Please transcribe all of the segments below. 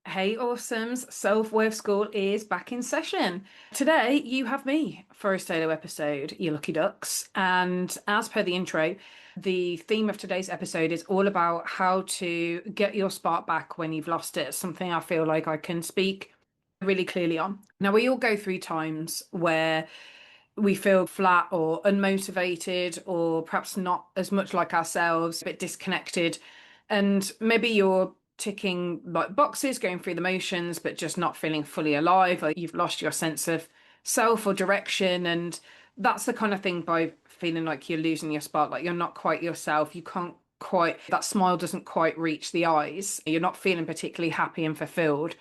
Hey, awesomes. Self-Worth School is back in session. Today, you have me for a solo episode, you lucky ducks. And as per the intro, the theme of today's episode is all about how to get your spark back when you've lost it. Something I feel like I can speak really clearly on. Now, we all go through times where we feel flat or unmotivated, or perhaps not as much like ourselves, a bit disconnected. And maybe you're ticking like boxes, going through the motions, but just not feeling fully alive, or you've lost your sense of self or direction. And that's the kind of thing by feeling like you're losing your spark, like you're not quite yourself. You can't quite, that smile doesn't quite reach the eyes. You're not feeling particularly happy and fulfilled.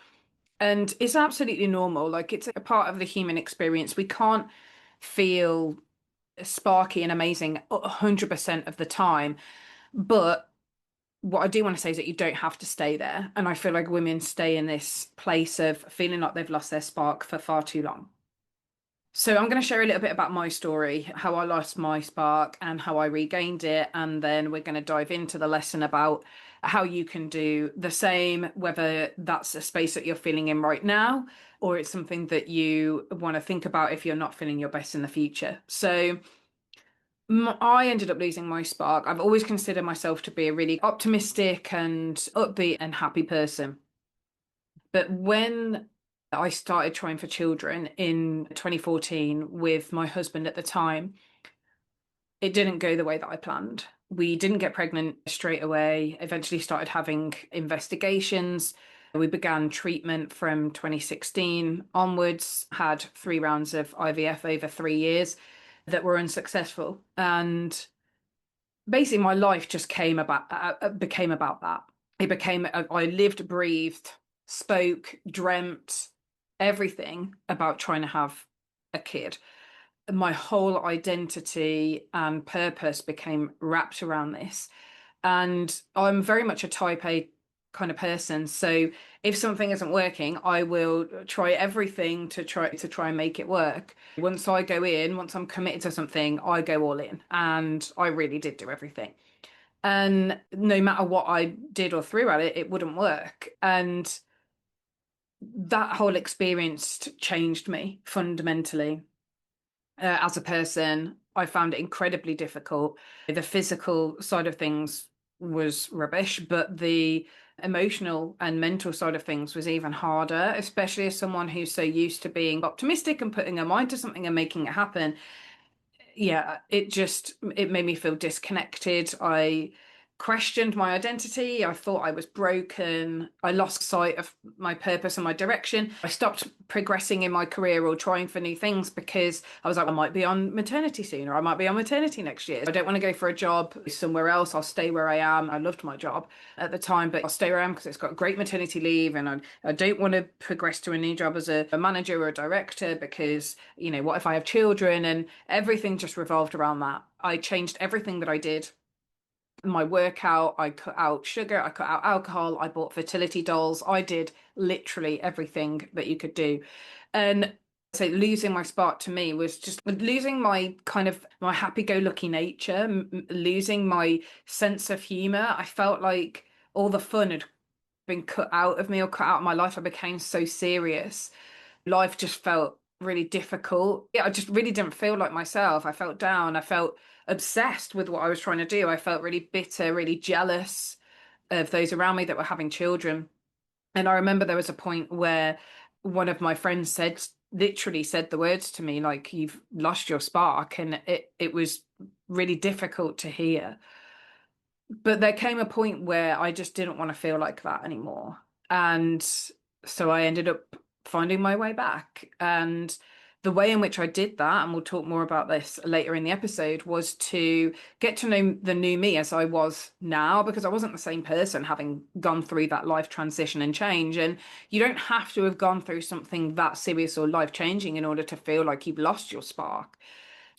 And it's absolutely normal. Like it's a part of the human experience. We can't feel sparky and amazing 100% of the time. But what I do want to say is that you don't have to stay there. And I feel like women stay in this place of feeling like they've lost their spark for far too long. So I'm going to share a little bit about my story, how I lost my spark and how I regained it. And then we're going to dive into the lesson about how you can do the same, whether that's a space that you're feeling in right now, or it's something that you want to think about if you're not feeling your best in the future. So I ended up losing my spark. I've always considered myself to be a really optimistic and upbeat and happy person. But when I started trying for children in 2014 with my husband at the time, it didn't go the way that I planned. We didn't get pregnant straight away, eventually started having investigations. We began treatment from 2016 onwards, had 3 rounds of IVF over 3 years that were unsuccessful. And basically my life just became about that. It became I lived, breathed, spoke, dreamt everything about trying to have a kid. My whole identity and purpose became wrapped around this. And I'm very much a type A kind of person. So if something isn't working, I will try everything to try and make it work. Once I'm committed to something, I go all in. And I really did do everything. And no matter what I did or threw at it, it wouldn't work. And that whole experience changed me fundamentally as a person. I found it incredibly difficult. The physical side of things was rubbish, but the emotional and mental side of things was even harder, especially as someone who's so used to being optimistic and putting her mind to something and making it happen. Yeah, it made me feel disconnected. I questioned my identity. I thought I was broken. I lost sight of my purpose and my direction. I stopped progressing in my career or trying for new things because I was like, I might be on maternity soon, or I might be on maternity next year. I don't want to go for a job somewhere else. I'll stay where I am. I loved my job at the time, but I'll stay where I am because it's got great maternity leave, and I don't want to progress to a new job as a manager or a director because, what if I have children? And everything just revolved around that. I changed everything that I did. My workout, I cut out sugar, I cut out alcohol, I bought fertility dolls. I did literally everything that you could do. And so losing my spark to me was just losing my kind of my happy-go-lucky nature, losing my sense of humor. I felt like all the fun had been cut out of me or cut out of my life. I became so serious. Life just felt really difficult. Yeah, I just really didn't feel like myself. I felt down. I felt obsessed with what I was trying to do. I felt really bitter, really jealous of those around me that were having children. And I remember there was a point where one of my friends literally said the words to me, like, you've lost your spark. And it was really difficult to hear. But there came a point where I just didn't want to feel like that anymore. And so I ended up finding my way back. And the way in which I did that, and we'll talk more about this later in the episode, was to get to know the new me as I was now, because I wasn't the same person having gone through that life transition and change. And you don't have to have gone through something that serious or life changing in order to feel like you've lost your spark.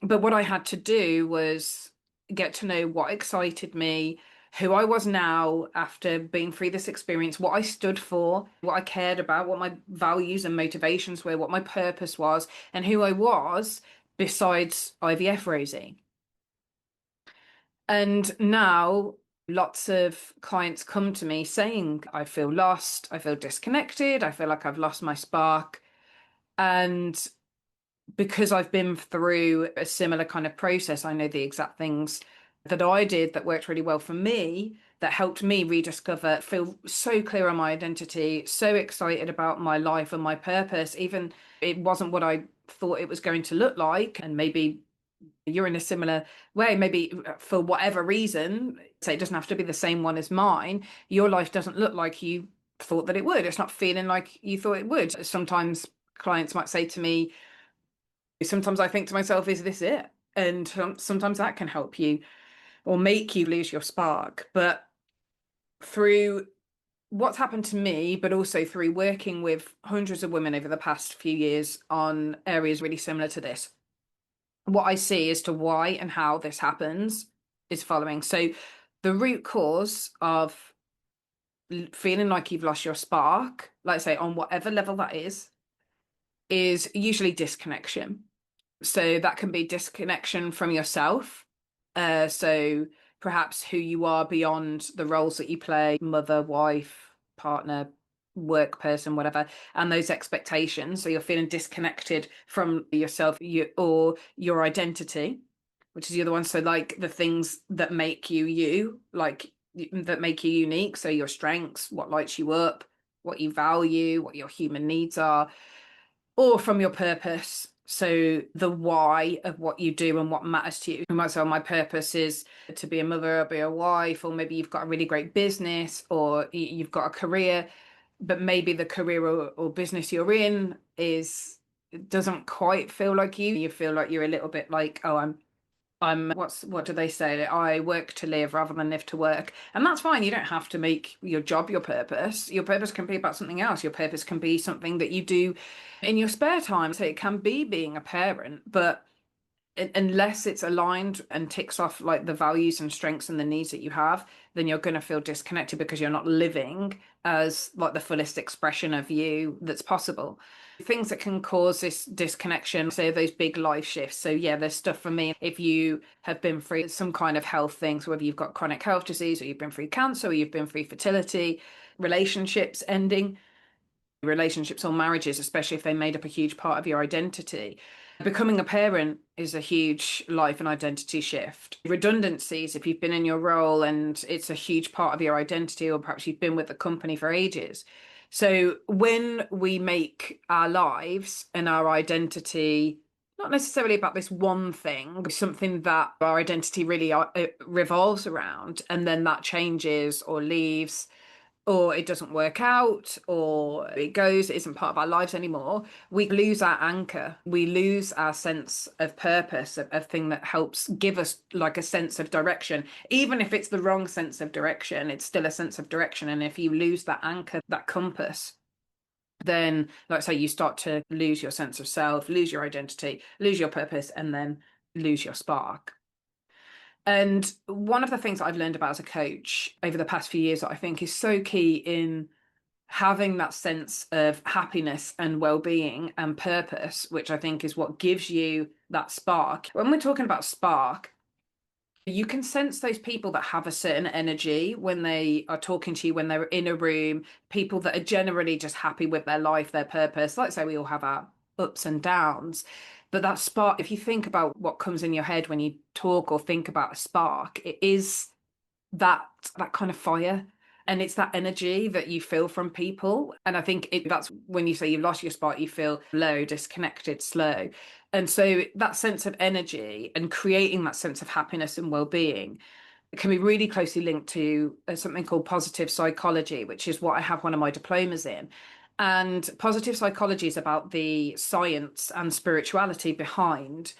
But what I had to do was get to know what excited me, who I was now after being through this experience, what I stood for, what I cared about, what my values and motivations were, what my purpose was, and who I was besides IVF Rosie. And now Lots of clients come to me saying, I feel lost, I feel disconnected, I feel like I've lost my spark. And because I've been through a similar kind of process, I know the exact things that I did that worked really well for me, that helped me rediscover, feel so clear on my identity, so excited about my life and my purpose. Even it wasn't what I thought it was going to look like. And maybe you're in a similar way, maybe for whatever reason, say it doesn't have to be the same one as mine, your life doesn't look like you thought that it would. It's not feeling like you thought it would. Sometimes clients might say to me, sometimes I think to myself, is this it? And sometimes that can help you or make you lose your spark. But through what's happened to me, but also through working with hundreds of women over the past few years on areas really similar to this, what I see as to why and how this happens is following. So, the root cause of feeling like you've lost your spark, like I say, on whatever level that is usually disconnection. So that can be disconnection from yourself. So perhaps who you are beyond the roles that you play, mother, wife, partner, work person, whatever, and those expectations. So you're feeling disconnected from yourself, or your identity, which is the other one. So like the things that make you you, like that make you unique. So your strengths, what lights you up, what you value, what your human needs are, or from your purpose. So the why of what you do and what matters to you. You might say, oh, my purpose is to be a mother or be a wife, or maybe you've got a really great business or you've got a career, but maybe the career or business you're in is doesn't quite feel like you. You feel like you're a little bit like, oh, I'm what do they say? I work to live rather than live to work. And that's fine. You don't have to make your job your purpose. Your purpose can be about something else. Your purpose can be something that you do in your spare time. So it can be being a parent, but unless it's aligned and ticks off like the values and strengths and the needs that you have, then you're going to feel disconnected because you're not living as like the fullest expression of you that's possible. Things that can cause this disconnection, say those big life shifts. So yeah, there's stuff for me. If you have been through some kind of health things, whether you've got chronic health disease or you've been through cancer or you've been through fertility, relationships ending, relationships or marriages, especially if they made up a huge part of your identity. Becoming a parent is a huge life and identity shift. Redundancies, if you've been in your role and it's a huge part of your identity, or perhaps you've been with the company for ages. So when we make our lives and our identity not necessarily about this one thing, something that our identity really revolves around, and then that changes or leaves, or it doesn't work out, or it goes, it isn't part of our lives anymore, we lose our anchor. We lose our sense of purpose, of thing that helps give us like a sense of direction. Even if it's the wrong sense of direction, it's still a sense of direction. And if you lose that anchor, that compass, then, like I say, you start to lose your sense of self, lose your identity, lose your purpose, and then lose your spark. And one of the things that I've learned about as a coach over the past few years that I think is so key in having that sense of happiness and well-being and purpose, which I think is what gives you that spark. When we're talking about spark, you can sense those people that have a certain energy when they are talking to you, when they're in a room, people that are generally just happy with their life, their purpose. Like I say, we all have our ups and downs. But that spark, if you think about what comes in your head when you talk or think about a spark, it is that that kind of fire. And it's that energy that you feel from people. And I think that's when you say you've lost your spark, you feel low, disconnected, slow. And so that sense of energy and creating that sense of happiness and well-being can be really closely linked to something called positive psychology, which is what I have one of my diplomas in. And positive psychology is about the science and spirituality behind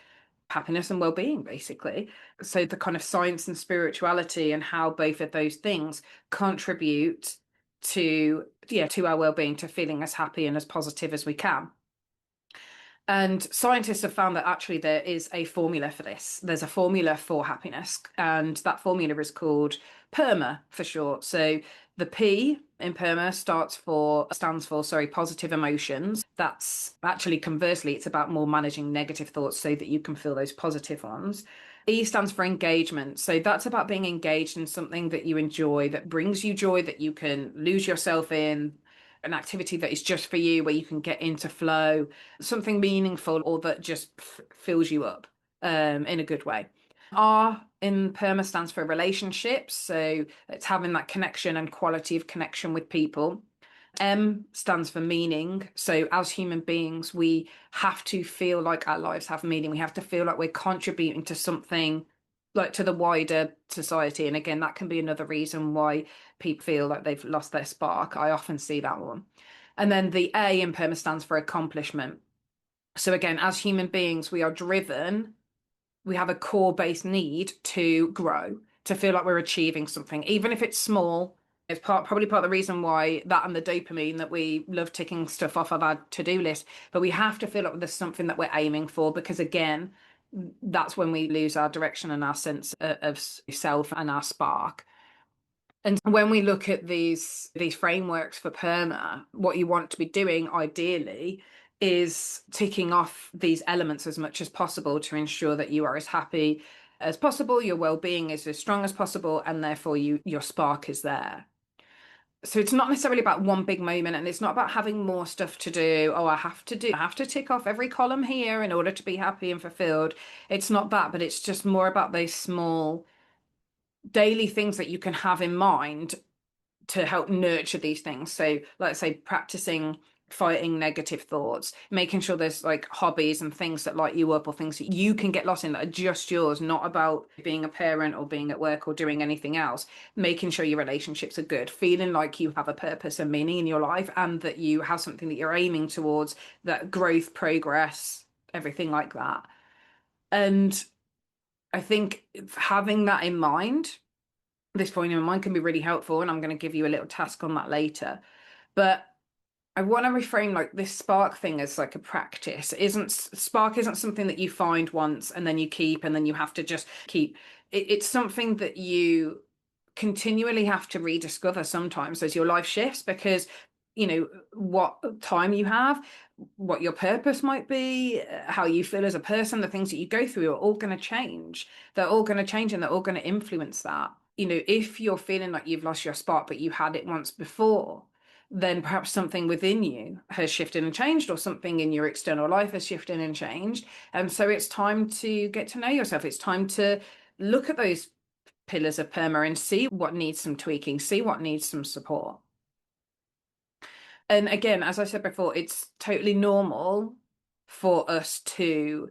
happiness and well-being, basically. So the kind of science and spirituality and how both of those things contribute to our well-being, to feeling as happy and as positive as we can. And scientists have found that actually there is a formula for this. There's a formula for happiness, and that formula is called PERMA for short. So the P in PERMA stands for, positive emotions. That's actually conversely, it's about more managing negative thoughts so that you can feel those positive ones. E stands for engagement. So that's about being engaged in something that you enjoy, that brings you joy, that you can lose yourself in, an activity that is just for you, where you can get into flow, something meaningful or that just fills you up in a good way. R in PERMA stands for relationships. So it's having that connection and quality of connection with people. M stands for meaning. So as human beings, we have to feel like our lives have meaning. We have to feel like we're contributing to something, like to the wider society. And again, that can be another reason why people feel like they've lost their spark. I often see that one. And then the A in PERMA stands for accomplishment. So again, as human beings, we are driven, we have a core based need to grow, to feel like we're achieving something, even if it's small. It's probably part of the reason why that and the dopamine that we love ticking stuff off of our to-do list. But we have to feel like there's something that we're aiming for, because again, that's when we lose our direction and our sense of self and our spark. And when we look at these frameworks for PERMA, what you want to be doing ideally is ticking off these elements as much as possible to ensure that you are as happy as possible, your well-being is as strong as possible, and therefore your spark is there. So it's not necessarily about one big moment, and it's not about having more stuff to do. Oh, I have to tick off every column here in order to be happy and fulfilled. It's not that, but it's just more about those small daily things that you can have in mind to help nurture these things. So, let's say practicing fighting negative thoughts, making sure there's like hobbies and things that light you up, or things that you can get lost in that are just yours, not about being a parent or being at work or doing anything else. Making sure your relationships are good, feeling like you have a purpose and meaning in your life, and that you have something that you're aiming towards, that growth, progress, everything like that. And I think having that in mind, this point in mind, can be really helpful, and I'm going to give you a little task on that later. But I want to reframe like this spark thing as like a practice. Spark isn't something that you find once and then you keep and then you have to just keep. It's something that you continually have to rediscover sometimes as your life shifts, because what time you have, what your purpose might be, how you feel as a person, the things that you go through are all going to change. They're all going to change, and they're all going to influence that. If you're feeling like you've lost your spark but you had it once before, then perhaps something within you has shifted and changed, or something in your external life has shifted and changed. And so it's time to get to know yourself. It's time to look at those pillars of PERMA and see what needs some tweaking, see what needs some support. And again, as I said before, it's totally normal for us to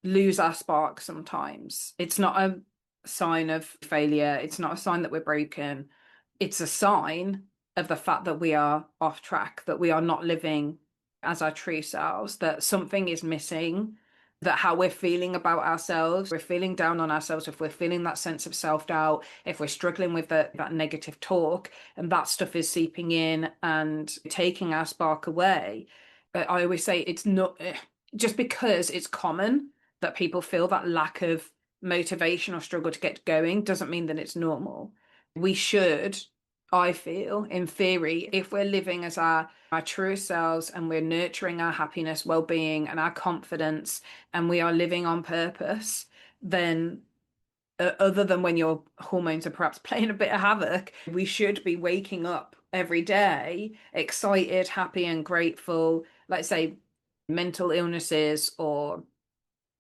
lose our spark sometimes. It's not a sign of failure. It's not a sign that we're broken. It's a sign of the fact that we are off track, that we are not living as our true selves, that something is missing, that how we're feeling about ourselves, we're feeling down on ourselves, if we're feeling that sense of self-doubt, if we're struggling with that negative talk, and that stuff is seeping in and taking our spark away. But I always say it's not just because it's common that people feel that lack of motivation or struggle to get going doesn't mean that it's normal. We should, I feel, in theory, if we're living as our truest selves and we're nurturing our happiness, well-being, and our confidence, and we are living on purpose, then other than when your hormones are perhaps playing a bit of havoc, we should be waking up every day excited, happy, and grateful. Let's say mental illnesses or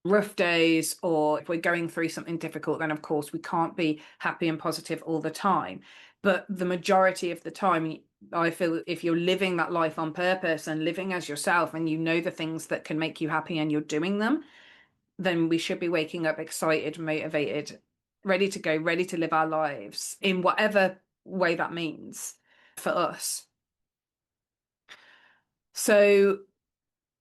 rough days, or if we're going through something difficult, then of course we can't be happy and positive all the time. But the majority of the time, I feel if you're living that life on purpose and living as yourself, and you know the things that can make you happy and you're doing them, then we should be waking up excited, motivated, ready to go, ready to live our lives in whatever way that means for us. So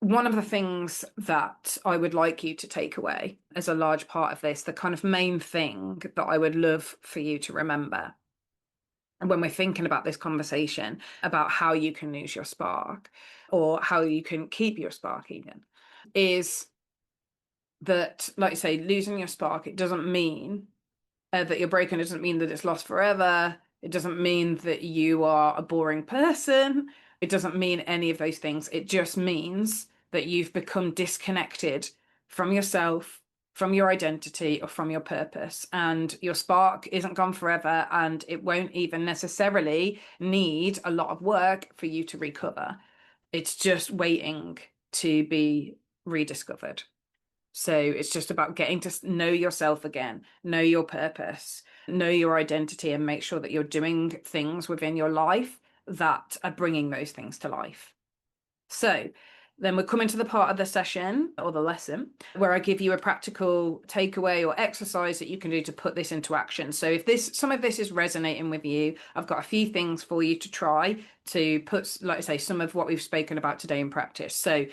one of the things that I would like you to take away as a large part of this, the kind of main thing that I would love for you to remember, and when we're thinking about this conversation about how you can lose your spark or how you can keep your spark even, is that, like I say, losing your spark, it doesn't mean that you're broken. It doesn't mean that it's lost forever. It doesn't mean that you are a boring person. It doesn't mean any of those things. It just means that you've become disconnected from yourself, from your identity or from your purpose. And your spark isn't gone forever, and it won't even necessarily need a lot of work for you to recover. It's just waiting to be rediscovered. So it's just about getting to know yourself again, know your purpose, know your identity, and make sure that you're doing things within your life that are bringing those things to life. So then we're coming to the part of the session or the lesson where I give you a practical takeaway or exercise that you can do to put this into action. So if some of this is resonating with you, I've got a few things for you to try to put, like I say, some of what we've spoken about today in practice. So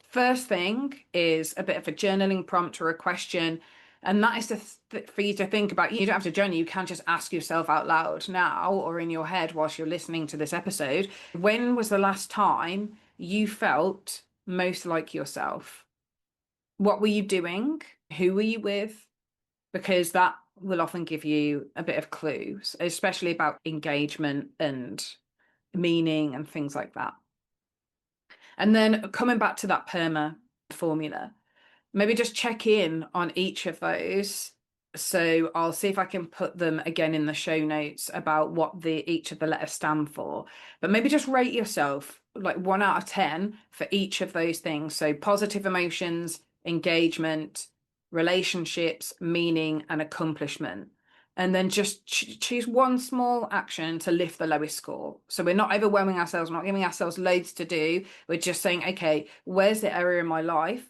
first thing is a bit of a journaling prompt or a question. And that is for you to think about. You don't have to journal. You can just ask yourself out loud now or in your head whilst you're listening to this episode. When was the last time you felt most like yourself? What were you doing? Who were you with? Because that will often give you a bit of clues, especially about engagement and meaning and things like that. And then coming back to that PERMA formula, maybe just check in on each of those. So I'll see if I can put them again in the show notes about what each of the letters stand for. But maybe just rate yourself like 1 out of 10 for each of those things. So positive emotions, engagement, relationships, meaning, and accomplishment. And then just choose one small action to lift the lowest score. So we're not overwhelming ourselves, we're not giving ourselves loads to do. We're just saying, okay, where's the area in my life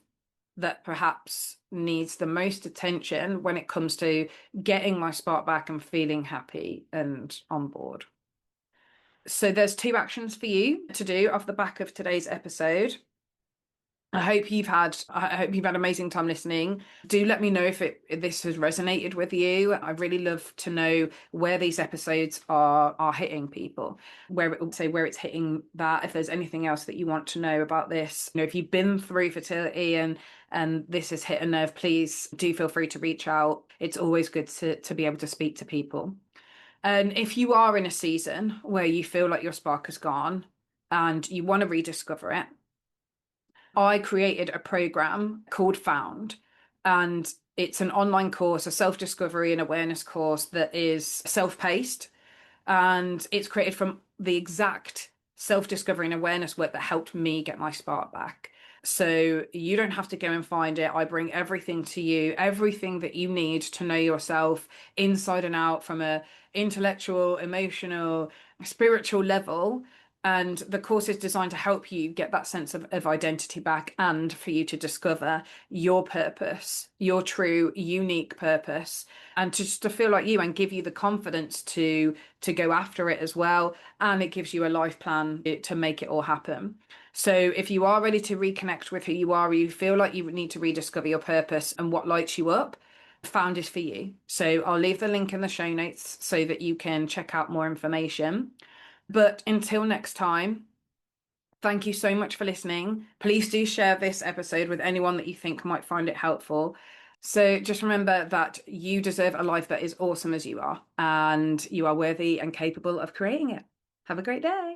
that perhaps needs the most attention when it comes to getting my spark back and feeling happy and on board? So there's 2 actions for you to do off the back of today's episode. I hope you've had amazing time listening. Do let me know if this has resonated with you. I really love to know where these episodes are hitting people, where it's hitting that. If there's anything else that you want to know about this, if you've been through fertility and this has hit a nerve, please do feel free to reach out. It's always good to be able to speak to people. And if you are in a season where you feel like your spark has gone and you want to rediscover it, I created a program called Found, and it's an online course, a self-discovery and awareness course that is self-paced, and it's created from the exact self-discovery and awareness work that helped me get my spark back. So you don't have to go and find it. I bring everything to you, everything that you need to know yourself inside and out from a intellectual, emotional, spiritual level. And the course is designed to help you get that sense of identity back and for you to discover your purpose, your true, unique purpose, and to feel like you and give you the confidence to go after it as well. And it gives you a life plan to make it all happen. So if you are ready to reconnect with who you are, or you feel like you need to rediscover your purpose and what lights you up, Found is for you. So I'll leave the link in the show notes so that you can check out more information. But until next time, thank you so much for listening. Please do share this episode with anyone that you think might find it helpful. So just remember that you deserve a life that is awesome as you are, and you are worthy and capable of creating it. Have a great day.